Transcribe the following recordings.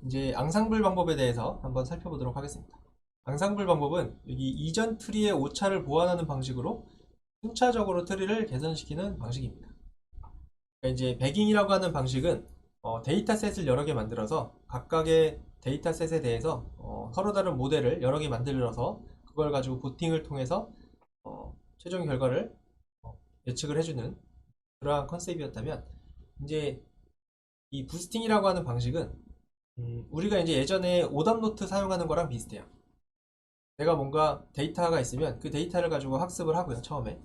이제 앙상블 방법에 대해서 한번 살펴보도록 하겠습니다. 앙상블 방법은 여기 이전 트리의 오차를 보완하는 방식으로 순차적으로 트리를 개선시키는 방식입니다. 그러니까 이제 배깅이라고 하는 방식은 데이터셋을 여러 개 만들어서 각각의 데이터셋에 대해서 서로 다른 모델을 여러 개 만들어서 그걸 가지고 부팅을 통해서 최종 결과를 예측을 해주는 그러한 컨셉이었다면, 이제 이 부스팅이라고 하는 방식은 우리가 이제 예전에 오답노트 사용하는 거랑 비슷해요. 내가 뭔가 데이터가 있으면 그 데이터를 가지고 학습을 하고요. 처음에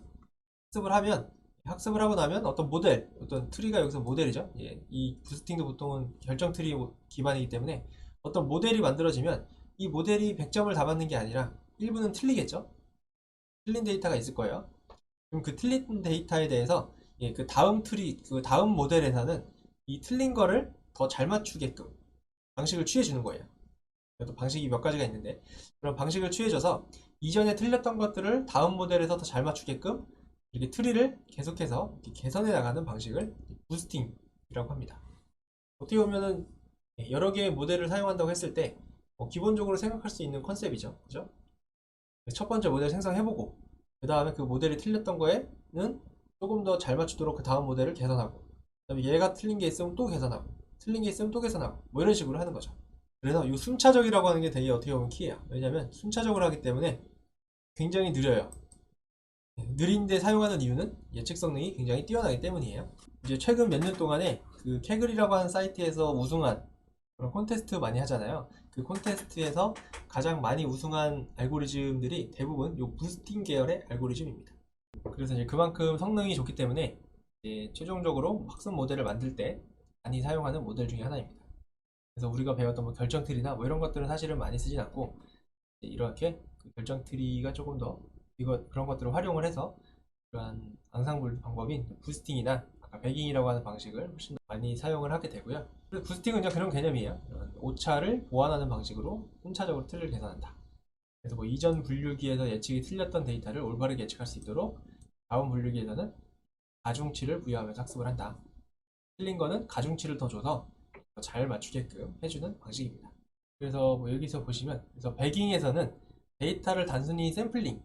학습을 하고 나면 어떤 모델, 어떤 트리가 여기서 모델이죠. 예, 이 부스팅도 보통은 결정 트리 기반이기 때문에 어떤 모델이 만들어지면 이 모델이 100점을 다 맞는 게 아니라 일부는 틀리겠죠. 틀린 데이터가 있을 거예요. 그럼 그 틀린 데이터에 대해서 그 다음 트리, 그 다음 모델에서는 이 틀린 거를 더 잘 맞추게끔 방식을 취해 주는 거예요. 또 방식이 몇 가지가 있는데, 그런 방식을 취해줘서 이전에 틀렸던 것들을 다음 모델에서 더 잘 맞추게끔 이렇게 트리를 계속해서 이렇게 개선해 나가는 방식을 부스팅이라고 합니다. 어떻게 보면은 여러 개의 모델을 사용한다고 했을 때 기본적으로 생각할 수 있는 컨셉이죠. 그죠? 첫 번째 모델 생성해보고 그 다음에 그 모델이 틀렸던 거에는 조금 더 잘 맞추도록 그 다음 모델을 개선하고, 그 다음에 얘가 틀린 게 있으면 또 개선하고, 틀린 게 있으면 또 개선하고, 뭐 이런 식으로 하는 거죠. 그래서 이 순차적이라고 하는 게 되게 어떻게 보면 키예요. 왜냐면 순차적으로 하기 때문에 굉장히 느려요. 느린데 사용하는 이유는 예측 성능이 굉장히 뛰어나기 때문이에요. 이제 최근 몇 년 동안에 그 캐글이라고 하는 사이트에서 우승한 그런 콘테스트 많이 하잖아요. 그 콘테스트에서 가장 많이 우승한 알고리즘들이 대부분 이 부스팅 계열의 알고리즘입니다. 그래서 이제 그만큼 성능이 좋기 때문에 이제 최종적으로 학습 모델을 만들 때 많이 사용하는 모델 중에 하나입니다. 그래서 우리가 배웠던 뭐 결정 트리나 뭐 이런 것들은 사실은 많이 쓰진 않고, 이렇게 그 결정 트리가 조금 더 그런 것들을 활용을 해서 그러한 앙상블 방법인 부스팅이나 아까 배깅이라고 하는 방식을 훨씬 더 많이 사용을 하게 되고요. 그래서 부스팅은 그냥 그런 개념이에요. 오차를 보완하는 방식으로 순차적으로 틀을 개선한다. 그래서 뭐 이전 분류기에서 예측이 틀렸던 데이터를 올바르게 예측할 수 있도록 다음 분류기에서는 가중치를 부여하면서 학습을 한다. 틀린 거는 가중치를 더 줘서 더 잘 맞추게끔 해주는 방식입니다. 그래서 뭐 여기서 보시면, 그래서 배깅에서는 데이터를 단순히 샘플링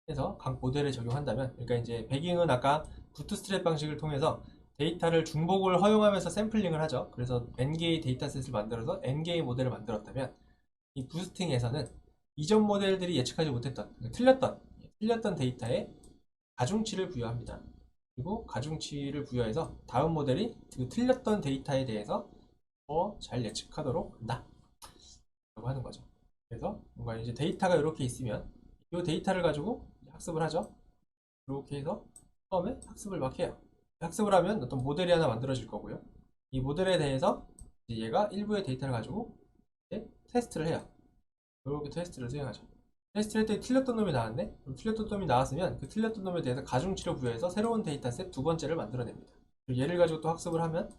해서 각 모델에 적용한다면, 그러니까 이제 배깅은 아까 부트스트랩 방식을 통해서 데이터를 중복을 허용하면서 샘플링을 하죠. 그래서 n개의 데이터셋을 만들어서 n개의 모델을 만들었다면, 이 부스팅에서는 이전 모델들이 예측하지 못했던 틀렸던 데이터에 가중치를 부여합니다. 그리고 가중치를 부여해서 다음 모델이 그 틀렸던 데이터에 대해서 더 잘 예측하도록 한다 라고 하는 거죠. 그래서 뭔가 이제 데이터가 이렇게 있으면 이 데이터를 가지고 학습을 하죠. 이렇게 해서 처음에 학습을 막 해요. 학습을 하면 어떤 모델이 하나 만들어질 거고요. 이 모델에 대해서 이제 얘가 일부의 데이터를 가지고 이제 테스트를 해요. 이렇게 테스트를 수행하죠. 테스트를 했더니 틀렸던 놈이 나왔네? 그럼 틀렸던 놈이 나왔으면 그 틀렸던 놈에 대해서 가중치를 부여해서 새로운 데이터셋 두 번째를 만들어냅니다. 얘를 가지고 또 학습을 하면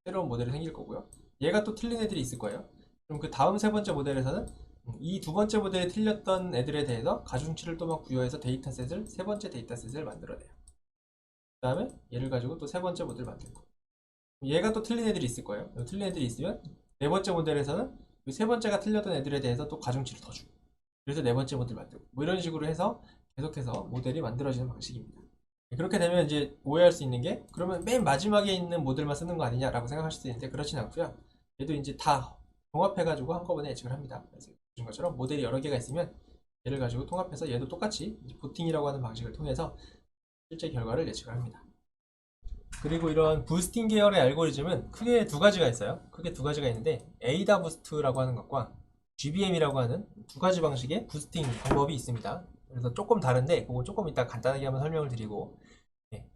새로운 모델이 생길 거고요. 얘가 또 틀린 애들이 있을 거예요. 그럼 그 다음 세 번째 모델에서는 이 두 번째 모델이 틀렸던 애들에 대해서 가중치를 또 막 부여해서 데이터셋을 세 번째 데이터셋을 만들어내요. 그 다음에 얘를 가지고 또 세 번째 모델을 만들고, 얘가 또 틀린 애들이 있을 거예요. 틀린 애들이 있으면 네 번째 모델에서는 그 세 번째가 틀렸던 애들에 대해서 또 가중치를 더 주고, 그래서 네 번째 모델 만들고, 뭐 이런 식으로 해서 계속해서 모델이 만들어지는 방식입니다. 그렇게 되면 이제 오해할 수 있는 게, 그러면 맨 마지막에 있는 모델만 쓰는 거 아니냐라고 생각하실 수 있는데 그렇진 않고요. 얘도 이제 다 종합해가지고 한꺼번에 예측을 합니다. 그래서 보신 것처럼 모델이 여러 개가 있으면 얘를 가지고 통합해서 얘도 똑같이 부팅이라고 하는 방식을 통해서 실제 결과를 예측을 합니다. 그리고 이런 부스팅 계열의 알고리즘은 크게 두 가지가 있어요. 크게 두 가지가 있는데, 에이다 부스트라고 하는 것과 GBM이라고 하는 두 가지 방식의 부스팅 방법이 있습니다. 그래서 조금 다른데 그거 조금 이따 간단하게 한번 설명을 드리고,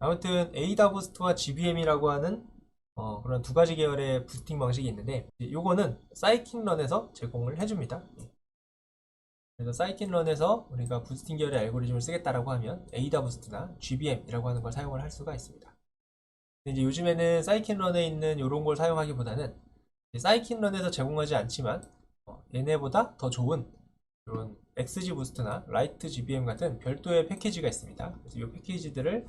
아무튼 에이다 부스트와 GBM이라고 하는 그런 두 가지 계열의 부스팅 방식이 있는데, 요거는 사이킨런에서 제공을 해줍니다. 그래서 사이킨런에서 우리가 부스팅 계열의 알고리즘을 쓰겠다라고 하면 에이다 부스트나 GBM이라고 하는 걸 사용을 할 수가 있습니다. 근데 이제 요즘에는 사이킨런에 있는 이런 걸 사용하기보다는 사이킨런에서 제공하지 않지만 얘네보다 더 좋은 이런 XG 부스트나 라이트 GBM 같은 별도의 패키지가 있습니다. 그래서 이 패키지들을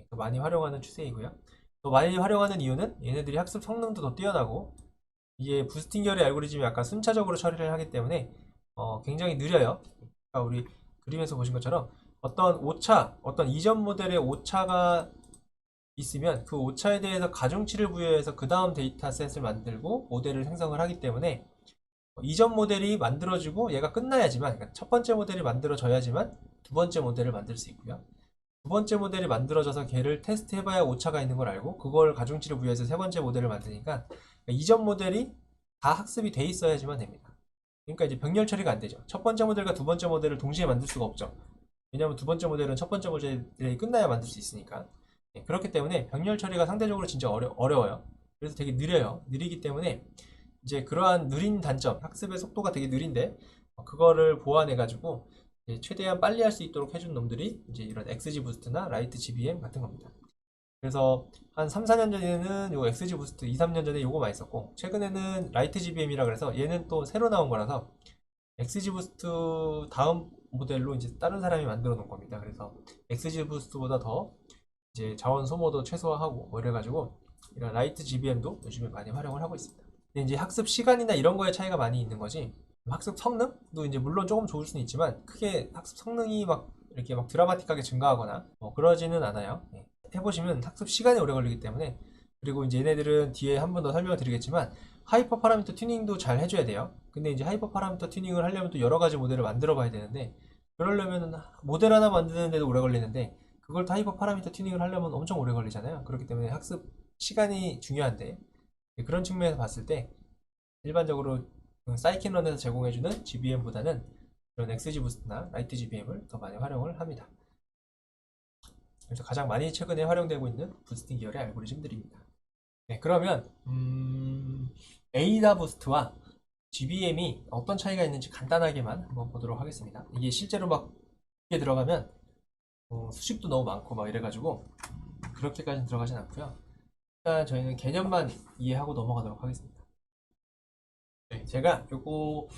더 많이 활용하는 추세이고요. 더 많이 활용하는 이유는 얘네들이 학습 성능도 더 뛰어나고 이게 부스팅 계열의 알고리즘이 약간 순차적으로 처리를 하기 때문에 굉장히 느려요. 그러니까 우리 그림에서 보신 것처럼 어떤 이전 모델의 오차가 있으면 그 오차에 대해서 가중치를 부여해서 그 다음 데이터셋을 만들고 모델을 생성을 하기 때문에 이전 모델이 만들어지고 얘가 끝나야지만, 그러니까 첫 번째 모델이 만들어져야지만 두 번째 모델을 만들 수 있고요. 두 번째 모델이 만들어져서 걔를 테스트해봐야 오차가 있는 걸 알고 그걸 가중치를 부여해서 세 번째 모델을 만드니까 이전 모델이 다 학습이 돼 있어야지만 됩니다. 그러니까 이제 병렬 처리가 안 되죠. 첫 번째 모델과 두 번째 모델을 동시에 만들 수가 없죠. 왜냐하면 두 번째 모델은 첫 번째 모델이 끝나야 만들 수 있으니까. 그렇기 때문에 병렬 처리가 상대적으로 진짜 어려워요. 그래서 되게 느려요. 느리기 때문에 이제 그러한 느린 단점, 학습의 속도가 되게 느린데 그거를 보완해가지고 최대한 빨리 할 수 있도록 해준 놈들이 이제 이런 XG 부스트나 라이트 GBM 같은 겁니다. 그래서 한 3, 4년 전에는 요 XG 부스트, 2, 3년 전에 요거 많이 썼고 최근에는 라이트 GBM이라 그래서 얘는 또 새로 나온 거라서 XG 부스트 다음 모델로 이제 다른 사람이 만들어 놓은 겁니다. 그래서 XG 부스트보다 더 이제 자원 소모도 최소화하고 뭐 이래가지고 이런 라이트 GBM도 요즘에 많이 활용을 하고 있습니다. 근데 이제 학습 시간이나 이런 거에 차이가 많이 있는 거지. 학습 성능도 이제 물론 조금 좋을 수는 있지만 크게 학습 성능이 막 이렇게 막 드라마틱하게 증가하거나 뭐 그러지는 않아요. 해보시면 학습 시간이 오래 걸리기 때문에. 그리고 이제 얘네들은 뒤에 한 번 더 설명을 드리겠지만 하이퍼 파라미터 튜닝도 잘 해줘야 돼요. 근데 이제 하이퍼 파라미터 튜닝을 하려면 또 여러 가지 모델을 만들어 봐야 되는데 그러려면 모델 하나 만드는데도 오래 걸리는데 그걸 또 하이퍼 파라미터 튜닝을 하려면 엄청 오래 걸리잖아요. 그렇기 때문에 학습 시간이 중요한데 그런 측면에서 봤을 때 일반적으로 사이킨런에서 제공해주는 GBM보다는 이런 XG 부스트나 라이트 GBM을 더 많이 활용을 합니다. 그래서 가장 많이 최근에 활용되고 있는 부스팅 계열의 알고리즘들입니다. 네, 그러면 에이다 부스트와 GBM이 어떤 차이가 있는지 간단하게만 한번 보도록 하겠습니다. 이게 실제로 막 이게 들어가면 수식도 너무 많고 막 이래가지고 그렇게까지는 들어가진 않고요. 일단 저희는 개념만 이해하고 넘어가도록 하겠습니다. 네, 제가 요거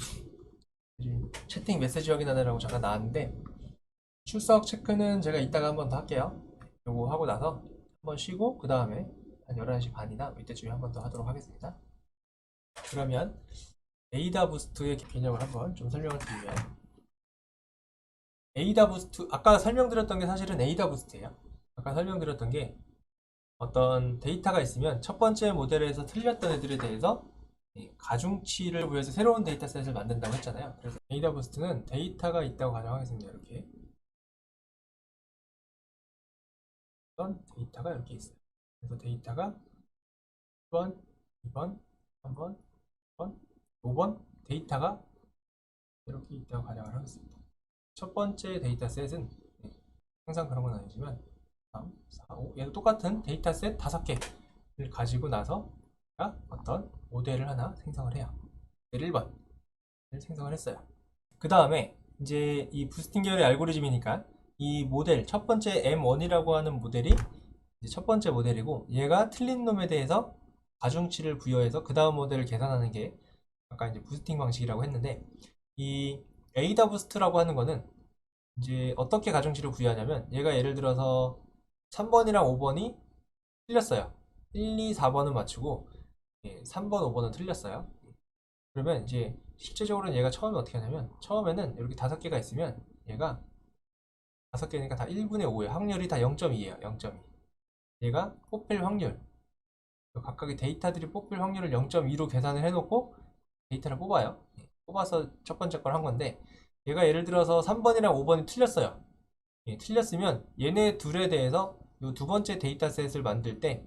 채팅 메시지 확인하느라고 잠깐 나왔는데 출석 체크는 제가 이따가 한번 더 할게요. 요거 하고 나서 한번 쉬고 그 다음에 한 11시 반이나 이때쯤에 한번 더 하도록 하겠습니다. 그러면 에이다 부스트의 개념을 한번 좀 설명을 드리면 에이다 부스트 아까 설명드렸던 게 사실은 에이다 부스트예요. 아까 설명드렸던 게 어떤 데이터가 있으면 첫 번째 모델에서 틀렸던 애들에 대해서 가중치를 구해서 새로운 데이터셋을 만든다고 했잖아요. 그래서 에이다 부스트는 데이터가 있다고 가정하겠습니다. 이렇게 어떤 데이터가 이렇게 있어요. 그래서 데이터가 1번, 2번, 3번, 4번, 5번 데이터가 이렇게 있다고 가정을 하겠습니다. 첫 번째 데이터셋은 항상 그런 건 아니지만 3, 4, 5 얘도 똑같은 데이터셋 5개를 가지고 나서 어떤 모델을 하나 생성을 해요. 모델 1번을 생성을 했어요. 그 다음에 이제 이 부스팅 계열의 알고리즘이니까 이 모델 첫 번째 M1이라고 하는 모델이 이제 첫 번째 모델이고 얘가 틀린 놈에 대해서 가중치를 부여해서 그 다음 모델을 계산하는 게 아까 이제 부스팅 방식이라고 했는데 이 에이다 부스트라고 하는 거는 이제 어떻게 가중치를 부여하냐면 얘가 예를 들어서 3번이랑 5번이 틀렸어요. 1, 2, 4번은 맞추고 3번, 5번은 틀렸어요. 그러면 이제 실제적으로는 얘가 처음에 어떻게 하냐면 처음에는 이렇게 5개가 있으면 얘가 5개니까 다 1분의 5예요. 확률이 다 0.2예요. 0.2. 얘가 뽑힐 확률 각각의 데이터들이 뽑힐 확률을 0.2로 계산을 해놓고 데이터를 뽑아요. 뽑아서 첫 번째 걸 한 건데 얘가 예를 들어서 3번이랑 5번이 틀렸어요. 틀렸으면 얘네 둘에 대해서 이 두 번째 데이터셋을 만들 때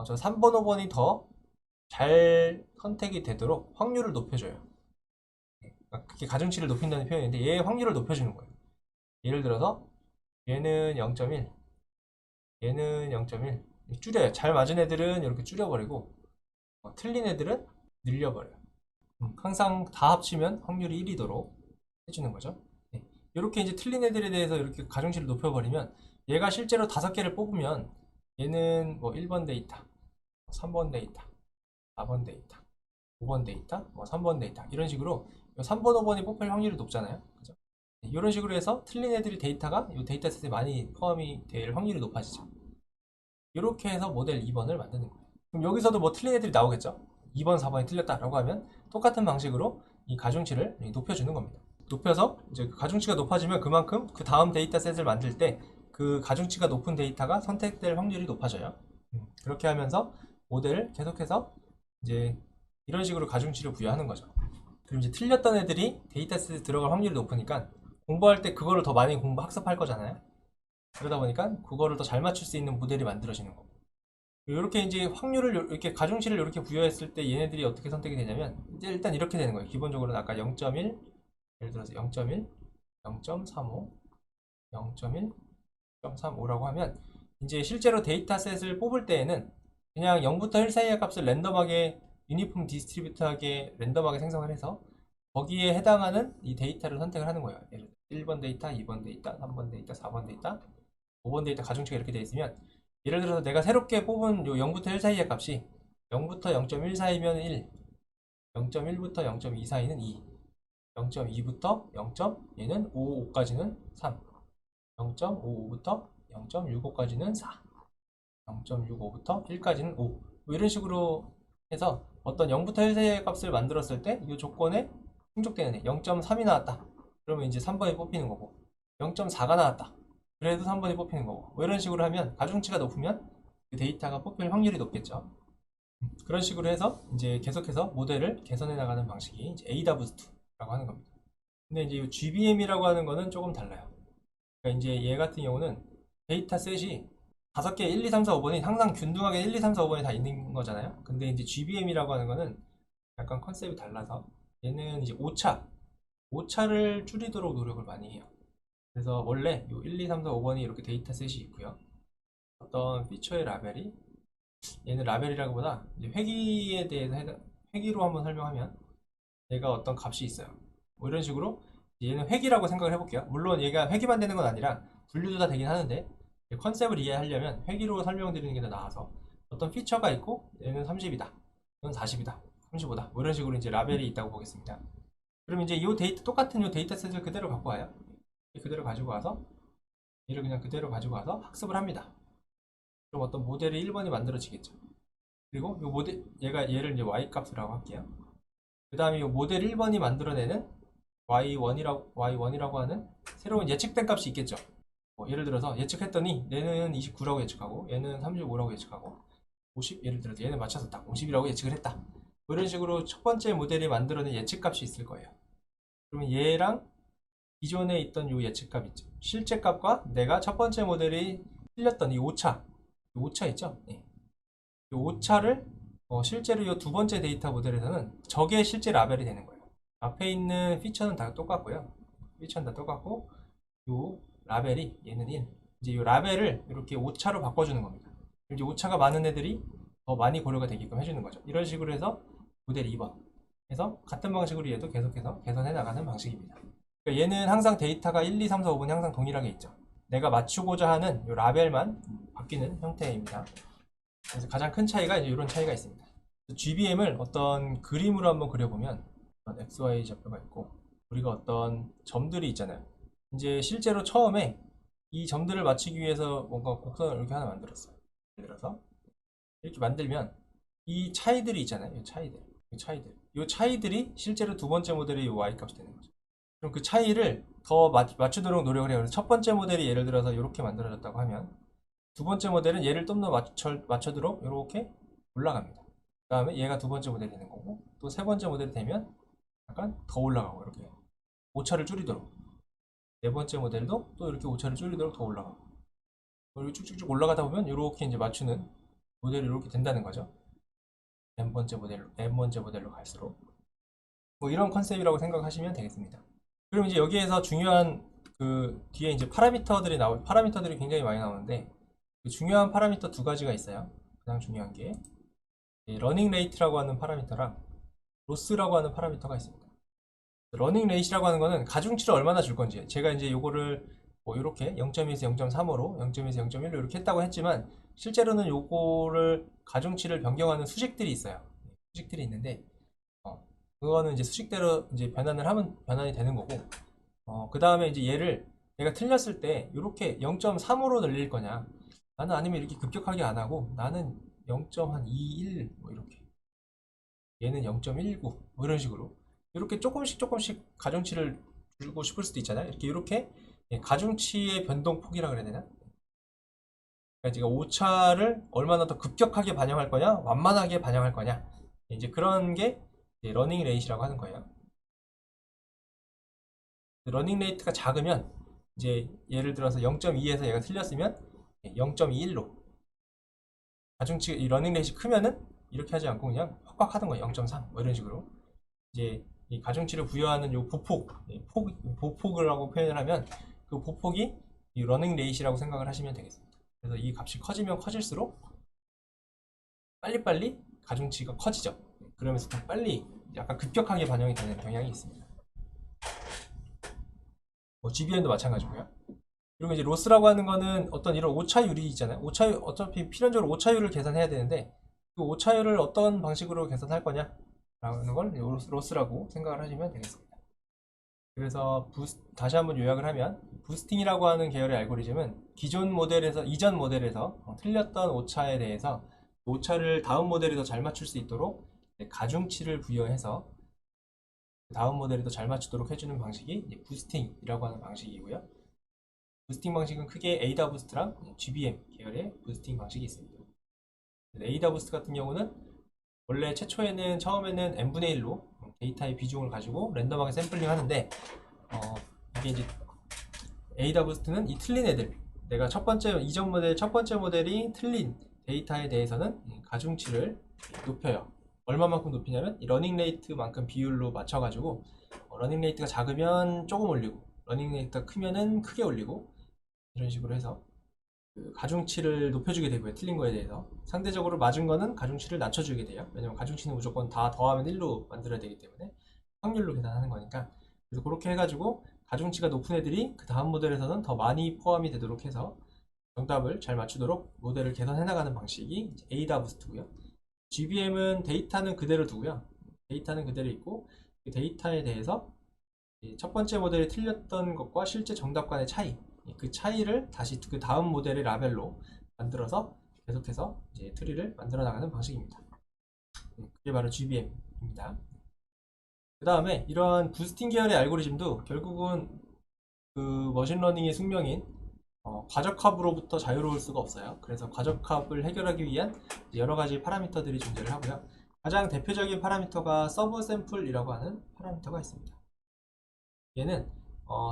저 3번, 5번이 더 잘 선택이 되도록 확률을 높여줘요. 그게 가중치를 높인다는 표현인데 얘의 확률을 높여주는 거예요. 예를 들어서 얘는 0.1, 얘는 0.1 줄여요. 잘 맞은 애들은 이렇게 줄여버리고 틀린 애들은 늘려버려요. 항상 다 합치면 확률이 1이도록 해주는 거죠. 이렇게 이제 틀린 애들에 대해서 이렇게 가중치를 높여버리면 얘가 실제로 5개를 뽑으면 얘는 뭐 1번 데이터, 3번 데이터, 4번 데이터, 5번 데이터, 뭐 3번 데이터 이런 식으로 3번, 5번이 뽑힐 확률이 높잖아요. 그죠? 이런 식으로 해서 틀린 애들이 데이터가 이 데이터셋에 많이 포함이 될 확률이 높아지죠. 이렇게 해서 모델 2번을 만드는 거예요. 그럼 여기서도 뭐 틀린 애들이 나오겠죠? 2번, 4번이 틀렸다라고 하면 똑같은 방식으로 이 가중치를 높여주는 겁니다. 높여서 이제 그 가중치가 높아지면 그만큼 그 다음 데이터셋을 만들 때 그 가중치가 높은 데이터가 선택될 확률이 높아져요. 그렇게 하면서 모델을 계속해서 이제 이런 식으로 가중치를 부여하는 거죠. 그리고 이제 틀렸던 애들이 데이터셋에 들어갈 확률이 높으니까 공부할 때 그거를 더 많이 학습할 거잖아요. 그러다 보니까 그거를 더 잘 맞출 수 있는 모델이 만들어지는 거고. 이렇게 이제 확률을 이렇게 가중치를 이렇게 부여했을 때 얘네들이 어떻게 선택이 되냐면 이제 일단 이렇게 되는 거예요. 기본적으로는 아까 0.1, 예를 들어서 0.1, 0.35, 0.1, 0.35라고 하면 이제 실제로 데이터셋을 뽑을 때에는 그냥 0부터 1 사이의 값을 랜덤하게 유니폼 디스트리뷰트하게 랜덤하게 생성을 해서 거기에 해당하는 이 데이터를 선택을 하는 거예요. 예를 들어 1번 데이터, 2번 데이터, 3번 데이터, 4번 데이터, 5번 데이터 가중치가 이렇게 되어 있으면 예를 들어서 내가 새롭게 뽑은 요 0부터 1 사이의 값이 0부터 0.1 사이면 1, 0.1부터 0.2 사이는 2, 0.2부터 0. 얘는 5까지는 3, 0.55부터 0.65까지는 4, 0.65부터 1까지는 5. 뭐 이런 식으로 해서 어떤 0부터 1 사이의 값을 만들었을 때 이 조건에 충족되는 애 0.3이 나왔다. 그러면 이제 3번이 뽑히는 거고 0.4가 나왔다. 그래도 3번이 뽑히는 거고 뭐 이런 식으로 하면 가중치가 높으면 그 데이터가 뽑힐 확률이 높겠죠. 그런 식으로 해서 이제 계속해서 모델을 개선해 나가는 방식이 이제 에이다 부스트라고 하는 겁니다. 근데 이제 이 GBM이라고 하는 거는 조금 달라요. 그러니까 이제 얘 같은 경우는 데이터 셋이 5개 1, 2, 3, 4, 5번이 항상 균등하게 1, 2, 3, 4, 5번이 다 있는 거잖아요. 근데 이제 GBM이라고 하는 거는 약간 컨셉이 달라서 얘는 이제 오차를 줄이도록 노력을 많이 해요. 그래서 원래 요 1, 2, 3, 4, 5번이 이렇게 데이터셋이 있고요. 어떤 피처의 라벨이 얘는 라벨이라기보다 회기에 대해서 회기로 한번 설명하면 얘가 어떤 값이 있어요. 뭐 이런 식으로 얘는 회기라고 생각을 해볼게요. 물론 얘가 회기만 되는 건 아니라 분류도 다 되긴 하는데 컨셉을 이해하려면 회기로 설명드리는 게 더 나아서 어떤 피처가 있고 얘는 30이다, 얘는 40이다, 35다 뭐 이런 식으로 이제 라벨이 있다고 보겠습니다. 그럼 이제 이 데이터 똑같은 이 데이터셋을 그대로 갖고 와요. 그대로 가지고 와서 얘를 그냥 그대로 가지고 와서 학습을 합니다. 그럼 어떤 모델이 1번이 만들어지겠죠. 그리고 이 모델 얘를 이제 y 값이라고 할게요. 그 다음에 이 모델 1번이 만들어내는 y1이라고 하는 새로운 예측된 값이 있겠죠. 뭐 예를 들어서 예측했더니 얘는 29라고 예측하고 얘는 35라고 예측하고 50 예를 들어서 얘는 맞춰서 딱 50이라고 예측을 했다. 뭐 이런 식으로 첫 번째 모델이 만들어낸 예측값이 있을 거예요. 그러면 얘랑 기존에 있던 이 예측값 있죠. 실제 값과 내가 첫 번째 모델이 틀렸던 이 오차 있죠. 네. 이 오차를 실제로 이 두 번째 데이터 모델에서는 저게 실제 라벨이 되는 거예요. 앞에 있는 피처는 다 똑같고요. 피처는 다 똑같고 이 라벨이 얘는 1. 이제 이 라벨을 이렇게 오차로 바꿔주는 겁니다. 이제 오차가 많은 애들이 더 많이 고려가 되게끔 해주는 거죠. 이런 식으로 해서 모델 2번 해서 같은 방식으로 얘도 계속해서 개선해 나가는 방식입니다. 그러니까 얘는 항상 데이터가 1, 2, 3, 4, 5번이 항상 동일하게 있죠. 내가 맞추고자 하는 이 라벨만 바뀌는 형태입니다. 그래서 가장 큰 차이가 이제 이런 차이가 있습니다. GBM을 어떤 그림으로 한번 그려보면 XY 좌표가 있고 우리가 어떤 점들이 있잖아요. 이제 실제로 처음에 이 점들을 맞추기 위해서 뭔가 곡선을 이렇게 하나 만들었어요. 예를 들어서 이렇게 만들면 이 차이들이 있잖아요. 이 차이들이 실제로 두 번째 모델의 이 Y 값이 되는 거죠. 그럼 그 차이를 더 맞추도록 노력을 해요. 그래서 첫 번째 모델이 예를 들어서 이렇게 만들어졌다고 하면 두 번째 모델은 얘를 좀 더 맞춰도록 이렇게 올라갑니다. 그 다음에 얘가 두 번째 모델이 되는 거고 또 세 번째 모델이 되면 약간 더 올라가고 이렇게 오차를 줄이도록 네 번째 모델도 또 이렇게 오차를 줄이도록 더 올라가고 그리고 쭉쭉쭉 올라가다 보면 이렇게 이제 맞추는 모델이 이렇게 된다는 거죠. N번째 모델로 갈수록 뭐 이런 컨셉이라고 생각하시면 되겠습니다. 그럼 이제 여기에서 중요한 그 뒤에 이제 파라미터들이 굉장히 많이 나오는데 그 중요한 파라미터 두 가지가 있어요. 가장 중요한 게 러닝 레이트라고 하는 파라미터랑 로스라고 하는 파라미터가 있습니다. 러닝 레이트라고 하는 거는 가중치를 얼마나 줄 건지 제가 이제 요거를 뭐 이렇게 0.2에서 0.35로 0.2에서 0.1로 이렇게 했다고 했지만 실제로는 요거를 가중치를 변경하는 수식들이 있어요. 수식들이 있는데 그거는 이제 수식대로 이제 변환을 하면 변환이 되는 거고 그 다음에 이제 얘를 내가 틀렸을 때 이렇게 0.3으로 늘릴 거냐 나는 아니면 이렇게 급격하게 안 하고 나는 0.21 뭐 이렇게 얘는 0.19 뭐 이런 식으로 이렇게 조금씩 가중치를 주고 싶을 수도 있잖아요. 이렇게 가중치의 변동폭이라 그래야 되나? 그러니까 제가 오차를 얼마나 더 급격하게 반영할 거냐, 완만하게 반영할 거냐, 이제 그런 게 이제 러닝 레이시라고 하는 거예요. 러닝 레이트가 작으면 이제 예를 들어서 0.2에서 얘가 틀렸으면 0.21로 가중치 이 러닝 레이시 크면은 이렇게 하지 않고 그냥 확확 하던 거예요. 0.3 뭐 이런 식으로 이제 이 가중치를 부여하는 요 보폭이라고 표현을 하면 그 보폭이 이 러닝 레이시라고 생각을 하시면 되겠습니다. 그래서 이 값이 커지면 커질수록 빨리빨리 가중치가 커지죠. 그러면서 더 빨리 약간 급격하게 반영이 되는 경향이 있습니다. 뭐 GBM도 마찬가지고요. 그리고 이제 로스라고 하는 거는 어떤 이런 오차율이 있잖아요. 오차율 어차피 필연적으로 오차율을 계산해야 되는데 그 오차율을 어떤 방식으로 계산할 거냐 라는 걸 로스라고 생각을 하시면 되겠습니다. 그래서 다시 한번 요약을 하면 부스팅이라고 하는 계열의 알고리즘은 기존 모델에서 이전 모델에서 틀렸던 오차에 대해서 오차를 다음 모델이 더 잘 맞출 수 있도록 가중치를 부여해서 다음 모델이 더 잘 맞추도록 해주는 방식이 부스팅이라고 하는 방식이고요. 부스팅 방식은 크게 에이다 부스트랑 GBM 계열의 부스팅 방식이 있습니다. 에이다 부스트 같은 경우는 원래 처음에는 n분의 1로 데이터의 비중을 가지고 랜덤하게 샘플링 하는데 이게 이제 에이다 부스트는 이 틀린 애들 내가 이전 모델 첫 번째 모델이 틀린 데이터에 대해서는 가중치를 높여요. 얼마만큼 높이냐면 이 러닝 레이트만큼 비율로 맞춰가지고 러닝 레이트가 작으면 조금 올리고 러닝 레이트가 크면은 크게 올리고 이런 식으로 해서 그 가중치를 높여주게 되고요. 틀린 거에 대해서 상대적으로 맞은 거는 가중치를 낮춰주게 돼요. 왜냐면 가중치는 무조건 다 더하면 1로 만들어야 되기 때문에 확률로 계산하는 거니까. 그래서 그렇게 해가지고 가중치가 높은 애들이 그 다음 모델에서는 더 많이 포함이 되도록 해서 정답을 잘 맞추도록 모델을 개선해 나가는 방식이 에이다 부스트고요. GBM은 데이터는 그대로 두고요. 데이터는 그대로 있고 그 데이터에 대해서 첫 번째 모델이 틀렸던 것과 실제 정답 간의 차이, 그 차이를 다시 그 다음 모델의 라벨로 만들어서 계속해서 이제 트리를 만들어 나가는 방식입니다. 그게 바로 GBM입니다. 그 다음에 이러한 부스팅 계열의 알고리즘도 결국은 그 머신러닝의 숙명인 과적합으로부터 자유로울 수가 없어요. 그래서 과적합을 해결하기 위한 여러 가지 파라미터들이 존재를 하고요. 가장 대표적인 파라미터가 서브 샘플이라고 하는 파라미터가 있습니다. 얘는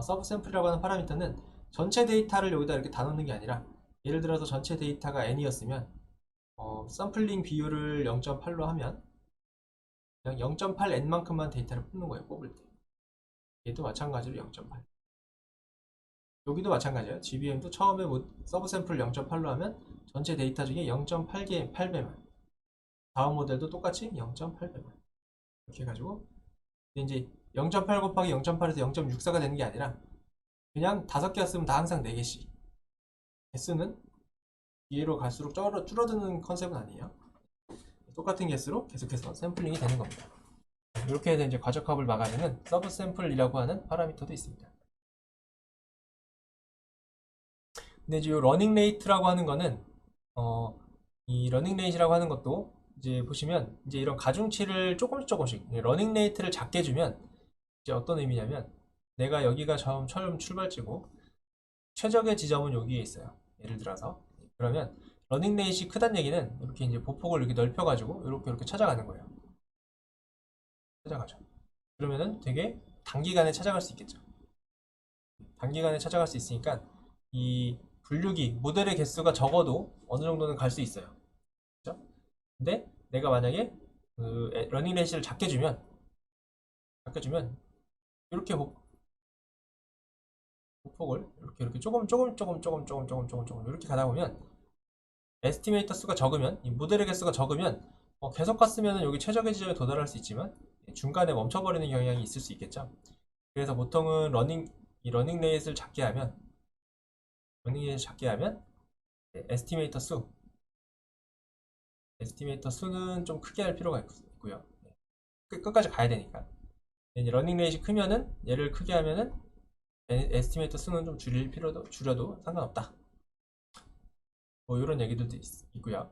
서브 샘플이라고 하는 파라미터는 전체 데이터를 여기다 이렇게 다 넣는 게 아니라 예를 들어서 전체 데이터가 n이었으면 샘플링 비율을 0.8로 하면 그냥 0.8n만큼만 데이터를 뽑는 거예요. 뽑을 때. 얘도 마찬가지로 0.8. 여기도 마찬가지예요. GBM도 처음에 서브 샘플 0.8로 하면 전체 데이터 중에 0.8배만. 다음 모델도 똑같이 0.8배만. 이렇게 해가지고 이제 0.8 곱하기 0.8에서 0.64가 되는 게 아니라 그냥 5개가 쓰면 다 항상 4개씩. 개수는 뒤로 갈수록 줄어드는 컨셉은 아니에요. 똑같은 개수로 계속해서 샘플링이 되는 겁니다. 이렇게 해서 이제 과적합을 막아내는 서브 샘플이라고 하는 파라미터도 있습니다. 근데 이제 이 러닝 레이트라고 하는 거는 이 러닝 레이트라고 하는 것도 이제 보시면 이제 이런 가중치를 조금씩 러닝 레이트를 작게 주면 이제 어떤 의미냐면 내가 여기가 처음 출발지고 최적의 지점은 여기에 있어요. 예를 들어서 그러면 러닝 레이트가 크다는 얘기는 이렇게 이제 보폭을 이렇게 넓혀가지고 이렇게 찾아가는 거예요. 찾아가죠. 그러면은 되게 단기간에 찾아갈 수 있겠죠. 단기간에 찾아갈 수 있으니까 이 분류기 모델의 개수가 적어도 어느 정도는 갈 수 있어요. 그죠? 근데 내가 만약에 그 러닝 레이시를 작게 주면 이렇게 보폭을 이렇게 조금 이렇게 가다 보면 에스티메이터 수가 적으면 이 모델의 개수가 적으면 계속 갔으면 여기 최적의 지점에 도달할 수 있지만 중간에 멈춰버리는 경향이 있을 수 있겠죠. 그래서 보통은 러닝 레이스를 작게 하면 에스티메이터 수는 좀 크게 할 필요가 있고요. 끝까지 가야 되니까. 러닝 레이스 크면은 얘를 크게 하면은 에스티메이터 수는 좀 줄여도 상관없다. 뭐 이런 얘기들도 있고요.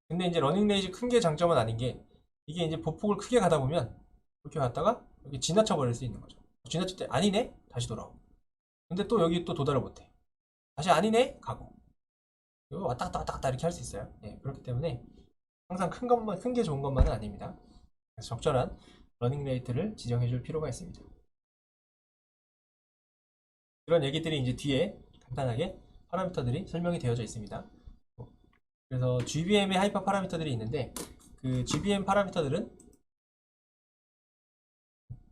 근데 이제 러닝 레이스 큰 게 장점은 아닌 게 이게 이제 보폭을 크게 가다 보면 이렇게 갔다가 여기 지나쳐 버릴 수 있는 거죠. 지나칠 때 아니네? 다시 돌아오고. 근데 또 여기 또 도달을 못해. 다시 아니네? 가고. 이거 왔다 갔다 왔다 갔다 이렇게 할 수 있어요. 예, 그렇기 때문에 항상 큰 게 좋은 것만은 아닙니다. 그래서 적절한 러닝 레이트를 지정해 줄 필요가 있습니다. 이런 얘기들이 이제 뒤에 간단하게 파라미터들이 설명이 되어져 있습니다. 그래서 GBM의 하이퍼 파라미터들이 있는데 그 GBM 파라미터들은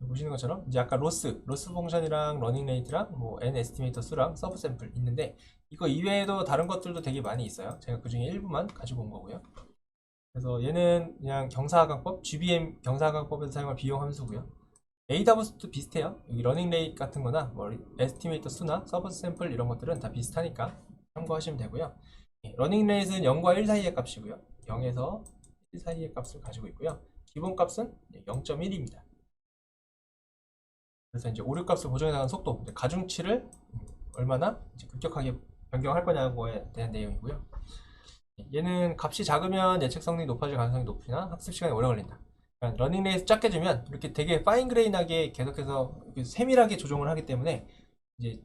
보시는 것처럼 이제 아까 로스 펑션이랑 러닝 레이트랑 뭐 n 에스티메이터 수랑 서브 샘플 있는데 이거 이외에도 다른 것들도 되게 많이 있어요. 제가 그 중에 일부만 가지고 온 거고요. 그래서 얘는 그냥 경사하강법, GBM 경사하강법에서 사용할 비용 함수고요. AWS도 비슷해요. 여기 러닝 레이트 같은 거나 뭐 에스티메이터 수나 서브 샘플 이런 것들은 다 비슷하니까 참고하시면 되고요. 러닝 레이트는 0과 1 사이의 값이고요. 0에서 1 사이의 값을 가지고 있고요. 기본 값은 0.1입니다. 그래서 이제 오류 값을 보정해 나가는 속도, 가중치를 얼마나 이제 급격하게 변경할 거냐고에 대한 내용이고요. 얘는 값이 작으면 예측 성능이 높아질 가능성이 높으나 학습 시간이 오래 걸린다. 그러니까 러닝 레이스 작게 주면 이렇게 되게 파인 그레인하게 계속해서 세밀하게 조정을 하기 때문에 이제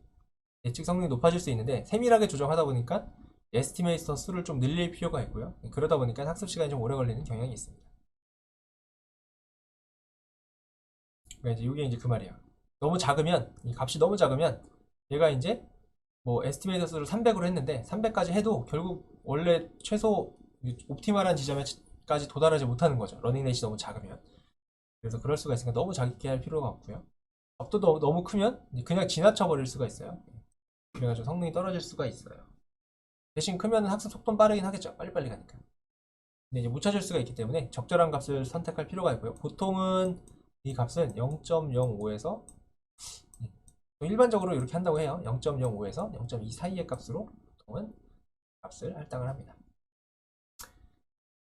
예측 성능이 높아질 수 있는데 세밀하게 조정하다 보니까 에스티메이터 수를 좀 늘릴 필요가 있고요. 그러다 보니까 학습 시간이 좀 오래 걸리는 경향이 있습니다. 그러니까 이제 이게 이제 그 말이에요. 너무 작으면 이 값이 너무 작으면 얘가 이제 뭐 에스티메이터 수를 300으로 했는데 300까지 해도 결국 원래 최소 옵티멀한 지점에까지 도달하지 못하는 거죠. 러닝 레이시 너무 작으면. 그래서 그럴 수가 있으니까 너무 작게 할 필요가 없고요. 값도 너무 크면 그냥 지나쳐 버릴 수가 있어요. 그래가지고 성능이 떨어질 수가 있어요. 대신 크면 학습 속도는 빠르긴 하겠죠. 빨리빨리 가니까. 근데 이제 못 찾을 수가 있기 때문에 적절한 값을 선택할 필요가 있고요. 보통은 이 값은 0.05에서 일반적으로 이렇게 한다고 해요. 0.05에서 0.2 사이의 값으로 보통은 값을 할당을 합니다.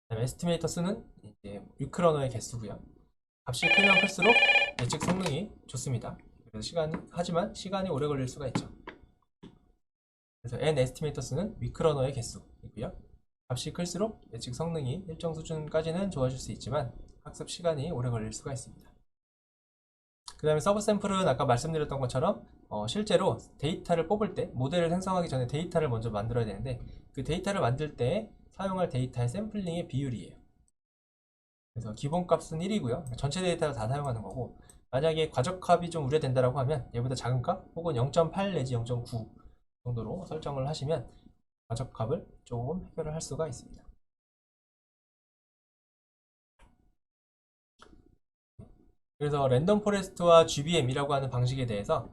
그다음에 에스티메이터 수는 이제 위크러너의 개수고요. 값이 크면 클수록 예측 성능이 좋습니다. 그래서 하지만 시간이 오래 걸릴 수가 있죠. 그래서 n 에스티메이터 수는 위크러너의 개수이고요. 값이 클수록 예측 성능이 일정 수준까지는 좋아질 수 있지만 학습 시간이 오래 걸릴 수가 있습니다. 그 다음에 서브 샘플은 아까 말씀드렸던 것처럼 실제로 데이터를 뽑을 때 모델을 생성하기 전에 데이터를 먼저 만들어야 되는데 그 데이터를 만들 때 사용할 데이터의 샘플링의 비율이에요. 그래서 기본값은 1이고요. 전체 데이터를 다 사용하는 거고 만약에 과적합이 좀 우려된다고 하면 얘보다 작은 값 혹은 0.8 내지 0.9 정도로 설정을 하시면 과적합을 조금 해결을 할 수가 있습니다. 그래서 랜덤 포레스트와 GBM이라고 하는 방식에 대해서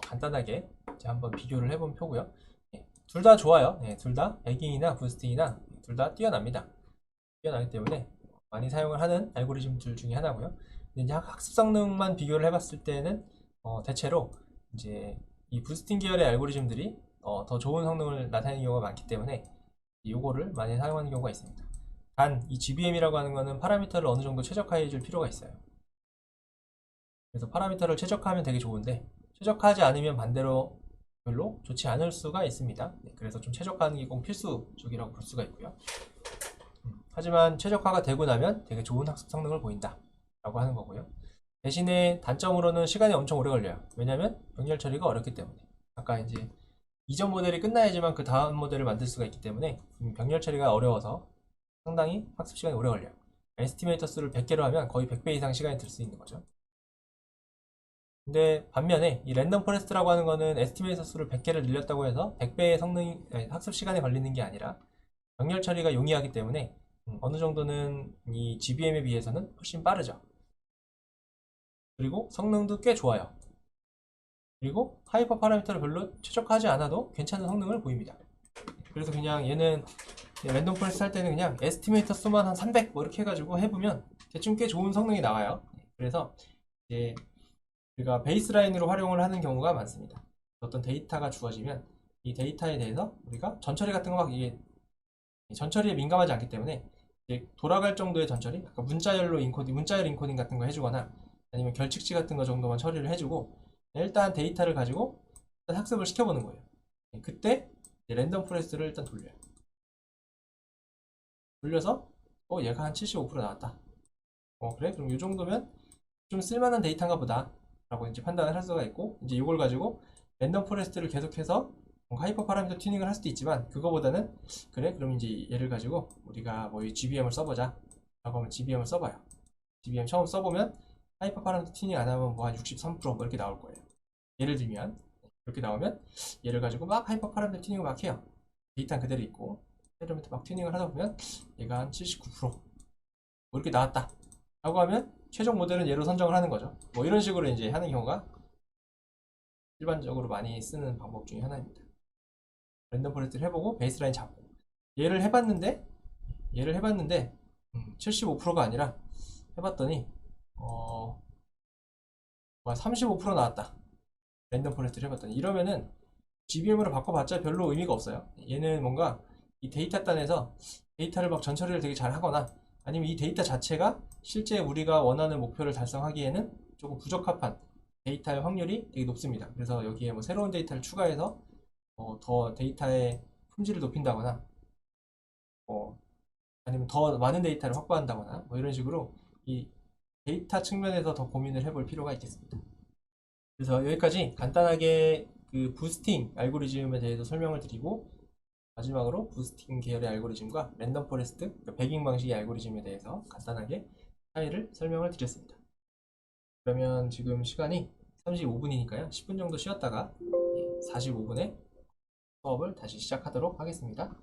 간단하게 한번 비교를 해본 표고요. 둘 다 좋아요. 둘 다 배깅이나 부스팅이나 둘 다 뛰어납니다. 뛰어나기 때문에 많이 사용을 하는 알고리즘들 중에 하나고요. 이제 학습 성능만 비교를 해봤을 때는 대체로 이제 이 부스팅 계열의 알고리즘들이 더 좋은 성능을 나타내는 경우가 많기 때문에 이거를 많이 사용하는 경우가 있습니다. 단 이 GBM이라고 하는 거는 파라미터를 어느 정도 최적화해 줄 필요가 있어요. 그래서 파라미터를 최적화하면 되게 좋은데 최적화하지 않으면 반대로 별로 좋지 않을 수가 있습니다. 그래서 좀 최적화하는 게 꼭 필수적이라고 볼 수가 있고요. 하지만 최적화가 되고 나면 되게 좋은 학습 성능을 보인다 라고 하는 거고요. 대신에 단점으로는 시간이 엄청 오래 걸려요. 왜냐하면 병렬 처리가 어렵기 때문에. 아까 이제 이전 모델이 끝나야지만 그 다음 모델을 만들 수가 있기 때문에 병렬 처리가 어려워서 상당히 학습 시간이 오래 걸려요. 에스티메이터 수를 100개로 하면 거의 100배 이상 시간이 들 수 있는 거죠. 근데 반면에 이 랜덤 포레스트라고 하는 거는 에스티메이터 수를 100개를 늘렸다고 해서 100배의 학습 시간이 걸리는 게 아니라 병렬 처리가 용이하기 때문에 어느 정도는 이 GBM에 비해서는 훨씬 빠르죠. 그리고 성능도 꽤 좋아요. 그리고 하이퍼 파라미터를 별로 최적화하지 않아도 괜찮은 성능을 보입니다. 그래서 그냥 얘는 랜덤 포레스트 할 때는 그냥 에스티메이터 수만 한 300 뭐 이렇게 해가지고 해보면 대충 꽤 좋은 성능이 나와요. 그래서 이제 우리가 베이스라인으로 활용을 하는 경우가 많습니다. 어떤 데이터가 주어지면 이 데이터에 대해서 우리가 전처리 같은 거 막 이게 전처리에 민감하지 않기 때문에 이제 돌아갈 정도의 전처리, 아까 문자열 인코딩 같은 거 해주거나 아니면 결칙치 같은 거 정도만 처리를 해주고 일단 데이터를 가지고 일단 학습을 시켜보는 거예요. 그때 랜덤 포레스트를 일단 돌려요. 돌려서 얘가 한 75% 나왔다. 그래? 그럼 이 정도면 좀 쓸만한 데이터인가 보다 라고 이제 판단을 할 수가 있고, 이제 이걸 가지고 랜덤 포레스트를 계속해서 뭔가 하이퍼 파라미터 튜닝을 할 수도 있지만, 그거보다는 그래? 그럼 이제 얘를 가지고 우리가 뭐 이 GBM을 써보자 라고 하면 GBM을 써봐요. GBM 처음 써보면 하이퍼 파라미터 튜닝 안 하면 뭐 한 63%뭐 이렇게 나올 거예요. 예를 들면 이렇게 나오면 얘를 가지고 막 하이퍼 파라미터 튜닝을 막 해요. 데이터는 그대로 있고 패러미터 막 튜닝을 하다 보면 얘가 한 79%뭐 이렇게 나왔다 라고 하면 최종 모델은 얘로 선정을 하는 거죠. 뭐 이런 식으로 이제 하는 경우가 일반적으로 많이 쓰는 방법 중에 하나입니다. 랜덤 포레스트를 해보고 베이스라인 잡고 얘를 해봤는데 75%가 아니라 해봤더니 35% 나왔다. 랜덤 포레스트를 해봤더니 이러면은 GBM으로 바꿔봤자 별로 의미가 없어요. 얘는 뭔가 이 데이터 단에서 데이터를 막 전처리를 되게 잘 하거나 아니면 이 데이터 자체가 실제 우리가 원하는 목표를 달성하기에는 조금 부적합한 데이터의 확률이 되게 높습니다. 그래서 여기에 뭐 새로운 데이터를 추가해서 더 데이터의 품질을 높인다거나 뭐 아니면 더 많은 데이터를 확보한다거나 뭐 이런 식으로 이 데이터 측면에서 더 고민을 해볼 필요가 있겠습니다. 그래서 여기까지 간단하게 그 부스팅 알고리즘에 대해서 설명을 드리고, 마지막으로 부스팅 계열의 알고리즘과 랜덤 포레스트, 그러니까 배깅 방식의 알고리즘에 대해서 간단하게 차이를 설명을 드렸습니다. 그러면 지금 시간이 35분이니까요. 10분 정도 쉬었다가 45분에 수업을 다시 시작하도록 하겠습니다.